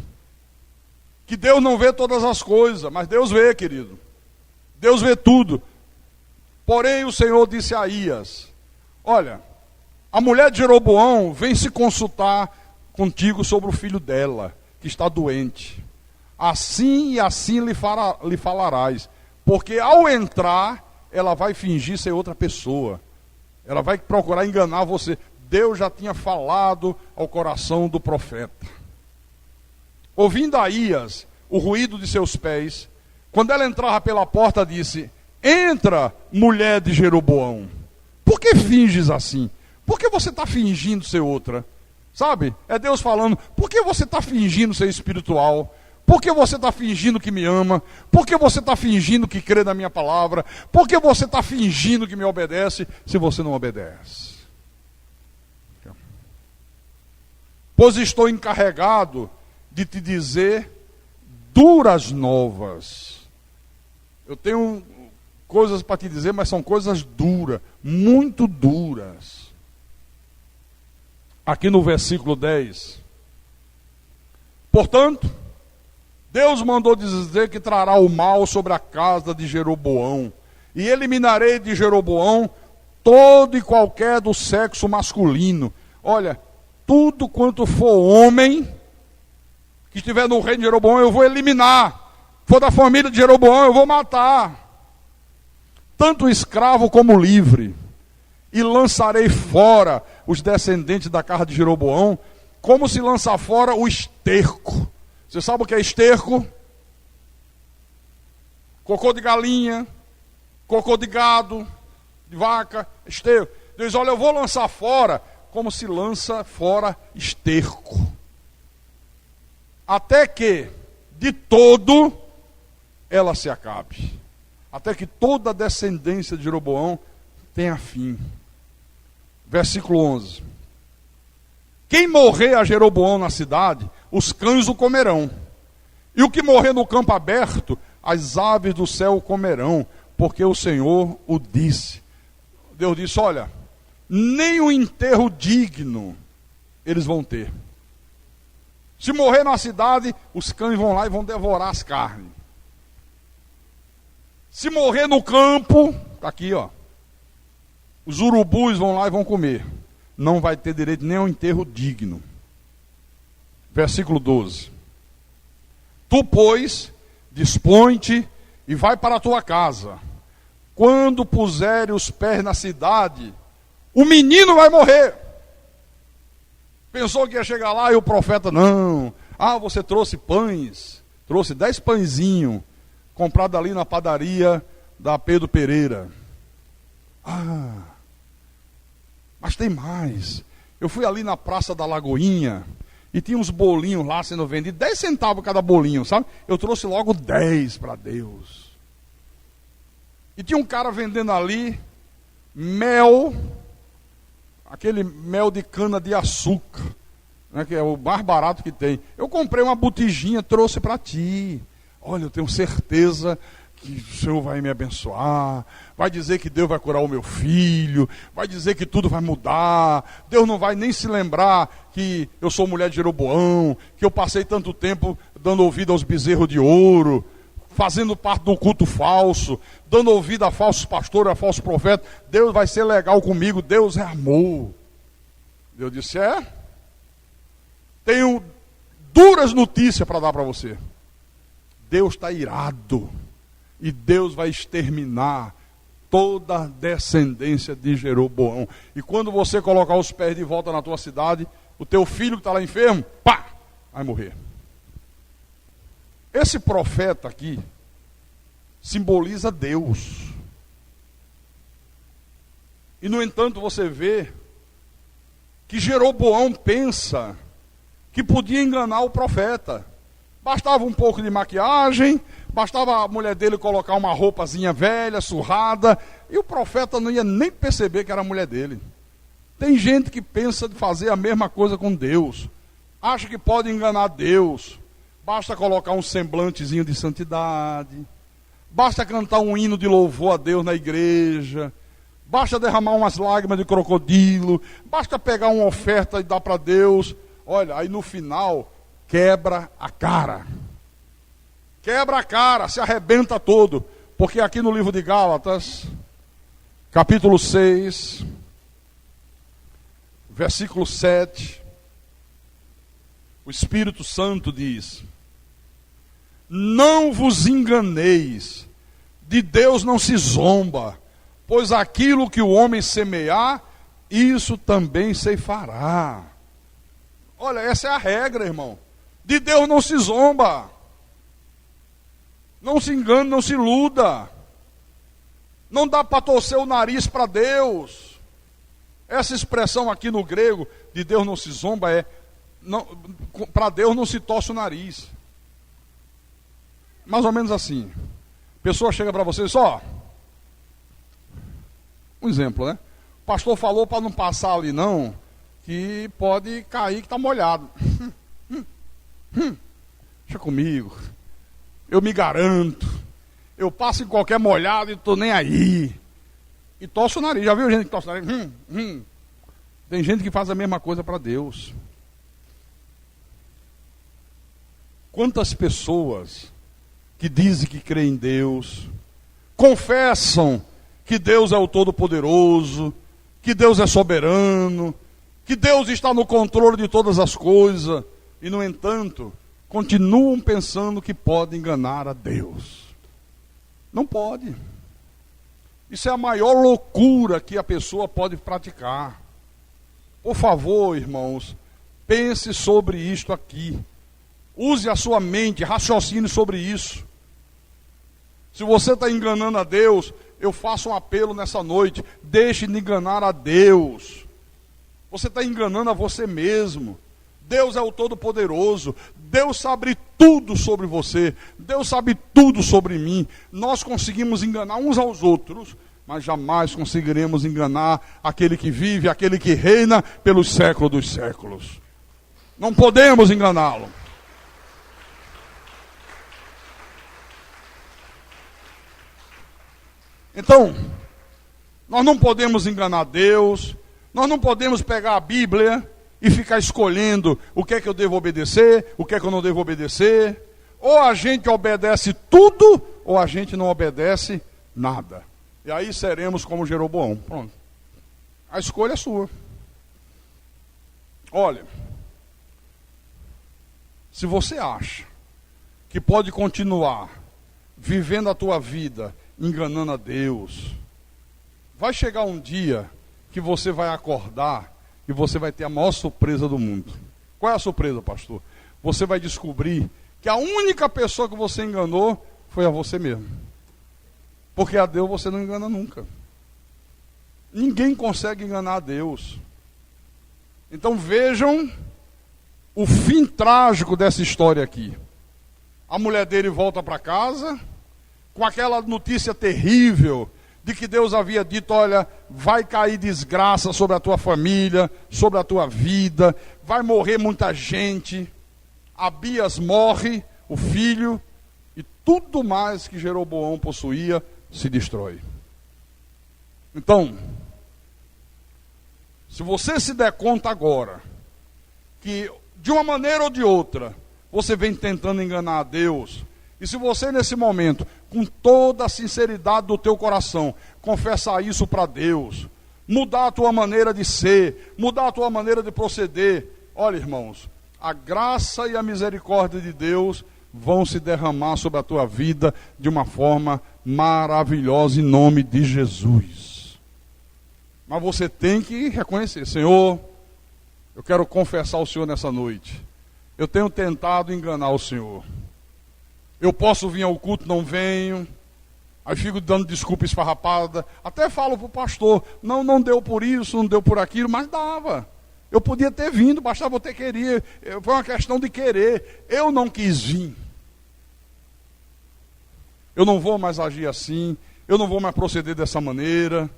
Que Deus não vê todas as coisas, mas Deus vê, querido. Deus vê tudo. Porém, o Senhor disse a Aías: olha, a mulher de Jeroboão vem se consultar contigo sobre o filho dela, que está doente. Assim e assim lhe falarás, porque ao entrar, ela vai fingir ser outra pessoa. Ela vai procurar enganar você. Deus já tinha falado ao coração do profeta. Ouvindo Aías o ruído de seus pés, quando ela entrava pela porta, disse: entra, mulher de Jeroboão. Por que finges assim? Por que você está fingindo ser outra? Sabe? É Deus falando: por que você está fingindo ser espiritual? Por que você está fingindo que me ama? Por que você está fingindo que crê na minha palavra? Por que você está fingindo que me obedece, se você não obedece? Pois estou encarregado de te dizer duras novas. Eu tenho coisas para te dizer, mas são coisas duras, muito duras. Aqui no versículo 10. Portanto, Deus mandou dizer que trará o mal sobre a casa de Jeroboão, e eliminarei de Jeroboão todo e qualquer do sexo masculino. Olha, tudo quanto for homem que estiver no reino de Jeroboão, eu vou eliminar. For da família de Jeroboão, eu vou matar. Tanto escravo como livre. E lançarei fora os descendentes da casa de Jeroboão, como se lança fora o esterco. Você sabe o que é esterco? Cocô de galinha, cocô de gado, de vaca, esterco. Deus, olha, eu vou lançar fora, como se lança fora esterco. Até que, de todo, ela se acabe. Até que toda a descendência de Jeroboão tenha fim. Versículo 11. Quem morrer a Jeroboão na cidade, os cães o comerão. E o que morrer no campo aberto, as aves do céu o comerão, porque o Senhor o disse. Deus disse: olha, nem um enterro digno eles vão ter. Se morrer na cidade, os cães vão lá e vão devorar as carnes. Se morrer no campo, está aqui, ó, os urubus vão lá e vão comer. Não vai ter direito nem a um enterro digno. Versículo 12. Tu, pois, dispõe-te e vai para a tua casa. Quando puseres os pés na cidade, o menino vai morrer. Pensou que ia chegar lá e o profeta: não. Ah, você trouxe pães. Trouxe 10 pãezinhos, comprado ali na padaria da Pedro Pereira. Ah, mas tem mais. Eu fui ali na Praça da Lagoinha e tinha uns bolinhos lá sendo vendidos, 10 centavos cada bolinho, sabe? Eu trouxe logo 10 para Deus. E tinha um cara vendendo ali mel, aquele mel de cana de açúcar, né, que é o mais barato que tem. Eu comprei uma botijinha, trouxe para ti. Olha, eu tenho certeza que o Senhor vai me abençoar, vai dizer que Deus vai curar o meu filho, vai dizer que tudo vai mudar, Deus não vai nem se lembrar que eu sou mulher de Jeroboão, que eu passei tanto tempo dando ouvido aos bezerros de ouro, fazendo parte de um culto falso, dando ouvido a falsos pastores, a falsos profetas. Deus vai ser legal comigo, Deus é amor. Deus disse: tenho duras notícias para dar para você. Deus está irado. E Deus vai exterminar toda a descendência de Jeroboão. E quando você colocar os pés de volta na tua cidade, o teu filho que está lá enfermo, pá, vai morrer. Esse profeta aqui simboliza Deus. E no entanto você vê que Jeroboão pensa que podia enganar o profeta. Bastava um pouco de maquiagem, bastava a mulher dele colocar uma roupazinha velha, surrada, e o profeta não ia nem perceber que era a mulher dele. Tem gente que pensa de fazer a mesma coisa com Deus. Acha que pode enganar Deus. Basta colocar um semblantezinho de santidade. Basta cantar um hino de louvor a Deus na igreja. Basta derramar umas lágrimas de crocodilo. Basta pegar uma oferta e dar para Deus. Olha, aí no final, quebra a cara. Quebra a cara, se arrebenta todo. Porque aqui no livro de Gálatas, capítulo 6, versículo 7, o Espírito Santo diz: não vos enganeis, de Deus não se zomba, pois aquilo que o homem semear, isso também ceifará. Olha, essa é a regra, irmão. De Deus não se zomba. Não se engane, não se iluda. Não dá para torcer o nariz para Deus. Essa expressão aqui no grego, de Deus não se zomba, para Deus não se torce o nariz. Mais ou menos assim. A pessoa chega para você e diz, um exemplo, né? O pastor falou para não passar ali não, que pode cair que está molhado. Deixa comigo. Eu me garanto. Eu passo em qualquer molhado e estou nem aí. E torço o nariz. Já viu gente que torce o nariz? Tem gente que faz a mesma coisa para Deus. Quantas pessoas que dizem que creem em Deus, confessam que Deus é o Todo-Poderoso, que Deus é soberano, que Deus está no controle de todas as coisas, e no entanto, continuam pensando que podem enganar a Deus. Não pode. Isso é a maior loucura que a pessoa pode praticar. Por favor, irmãos, pense sobre isto aqui. Use a sua mente, raciocine sobre isso. Se você está enganando a Deus, eu faço um apelo nessa noite. Deixe de enganar a Deus. Você está enganando a você mesmo. Deus é o Todo-Poderoso. Deus sabe tudo sobre você. Deus sabe tudo sobre mim. Nós conseguimos enganar uns aos outros, mas jamais conseguiremos enganar aquele que vive, aquele que reina pelos séculos dos séculos. Não podemos enganá-lo. Então, nós não podemos enganar Deus, nós não podemos pegar a Bíblia e ficar escolhendo o que é que eu devo obedecer, o que é que eu não devo obedecer. Ou a gente obedece tudo, ou a gente não obedece nada. E aí seremos como Jeroboão. Pronto. A escolha é sua. Olha, se você acha que pode continuar vivendo a tua vida enganando a Deus, vai chegar um dia que você vai acordar e você vai ter a maior surpresa do mundo. Qual é a surpresa, pastor? Você vai descobrir que a única pessoa que você enganou foi a você mesmo. Porque a Deus você não engana nunca. Ninguém consegue enganar a Deus. Então vejam o fim trágico dessa história aqui. A mulher dele volta para casa com aquela notícia terrível de que Deus havia dito, olha, vai cair desgraça sobre a tua família, sobre a tua vida, vai morrer muita gente. Abias morre, o filho, e tudo mais que Jeroboão possuía se destrói. Então, se você se der conta agora, que de uma maneira ou de outra, você vem tentando enganar a Deus, e se você nesse momento, com toda a sinceridade do teu coração, confessar isso para Deus, mudar a tua maneira de ser, mudar a tua maneira de proceder, olha, irmãos, a graça e a misericórdia de Deus vão se derramar sobre a tua vida de uma forma maravilhosa em nome de Jesus. Mas você tem que reconhecer, Senhor, eu quero confessar ao Senhor nessa noite, eu tenho tentado enganar o Senhor. Eu posso vir ao culto, não venho. Aí fico dando desculpa esfarrapada. Até falo para o pastor, não deu por isso, não deu por aquilo, mas dava. Eu podia ter vindo, bastava eu ter querido. Foi uma questão de querer. Eu não quis vir. Eu não vou mais agir assim. Eu não vou mais proceder dessa maneira.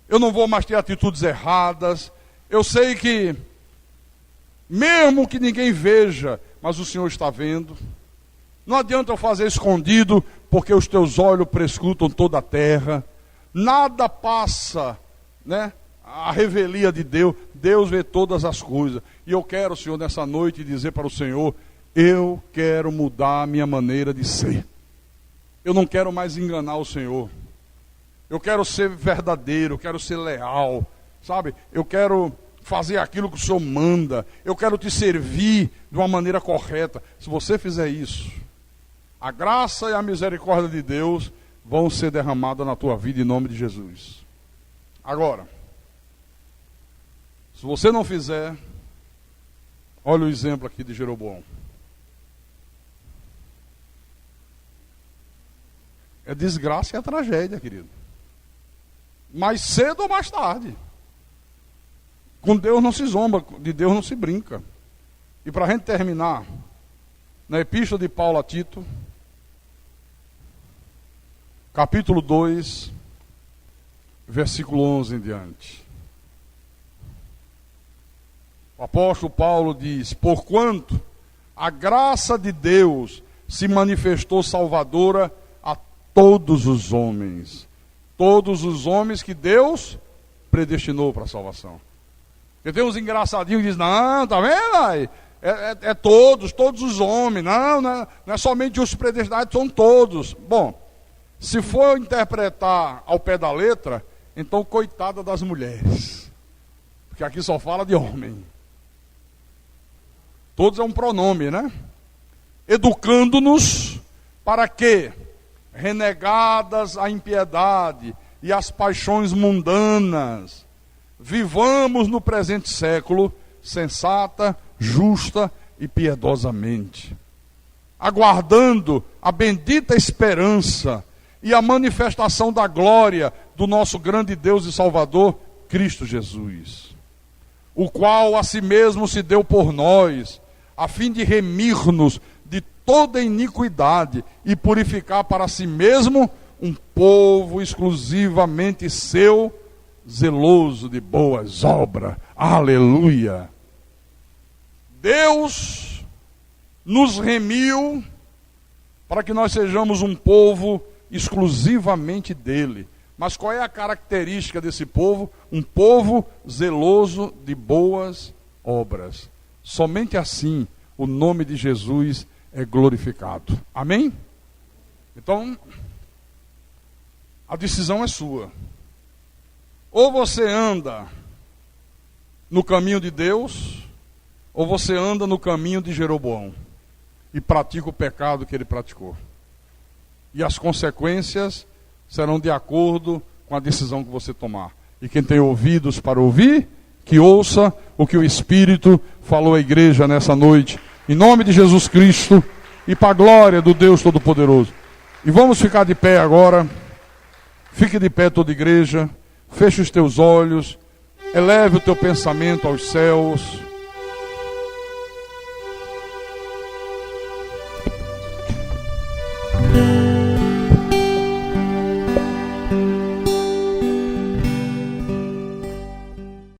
Eu não vou mais ter atitudes erradas. Eu sei que, mesmo que ninguém veja, mas o Senhor está vendo. Não adianta eu fazer escondido, porque os teus olhos prescrutam toda a terra. Nada passa, né? A revelia de Deus. Deus vê todas as coisas. E eu quero, Senhor, nessa noite dizer para o Senhor: eu quero mudar a minha maneira de ser. Eu não quero mais enganar o Senhor. Eu quero ser verdadeiro, eu quero ser leal, sabe? Eu quero fazer aquilo que o Senhor manda. Eu quero te servir de uma maneira correta. Se você fizer isso, a graça e a misericórdia de Deus vão ser derramadas na tua vida em nome de Jesus. Agora, se você não fizer, olha o exemplo aqui de Jeroboão. É desgraça e é tragédia, querido. Mais cedo ou mais tarde. Com Deus não se zomba, de Deus não se brinca. E para a gente terminar, na Epístola de Paulo a Tito, capítulo 2, versículo 11 em diante. O apóstolo Paulo diz: porquanto a graça de Deus se manifestou salvadora a todos os homens. Todos os homens que Deus predestinou para a salvação. Porque tem uns engraçadinhos que dizem: não, tá vendo aí? É todos os homens. Não é somente os predestinados, são todos. Bom, se for interpretar ao pé da letra, então coitada das mulheres. Porque aqui só fala de homem. Todos é um pronome, né? Educando-nos para que, renegadas a impiedade e as paixões mundanas, vivamos no presente século sensata, justa e piedosamente, aguardando a bendita esperança e a manifestação da glória do nosso grande Deus e Salvador, Cristo Jesus, o qual a si mesmo se deu por nós, a fim de remir-nos de toda iniquidade e purificar para si mesmo um povo exclusivamente seu, zeloso de boas obras. Aleluia! Deus nos remiu para que nós sejamos um povo exclusivamente dele. Mas qual é a característica desse povo? Um povo zeloso de boas obras. Somente assim o nome de Jesus é glorificado. Amém? Então, a decisão é sua. Ou você anda no caminho de Deus, ou você anda no caminho de Jeroboão e pratica o pecado que ele praticou. E as consequências serão de acordo com a decisão que você tomar. E quem tem ouvidos para ouvir, que ouça o que o Espírito falou à igreja nessa noite. Em nome de Jesus Cristo e para a glória do Deus Todo-Poderoso. E vamos ficar de pé agora. Fique de pé toda a igreja. Feche os teus olhos. Eleve o teu pensamento aos céus.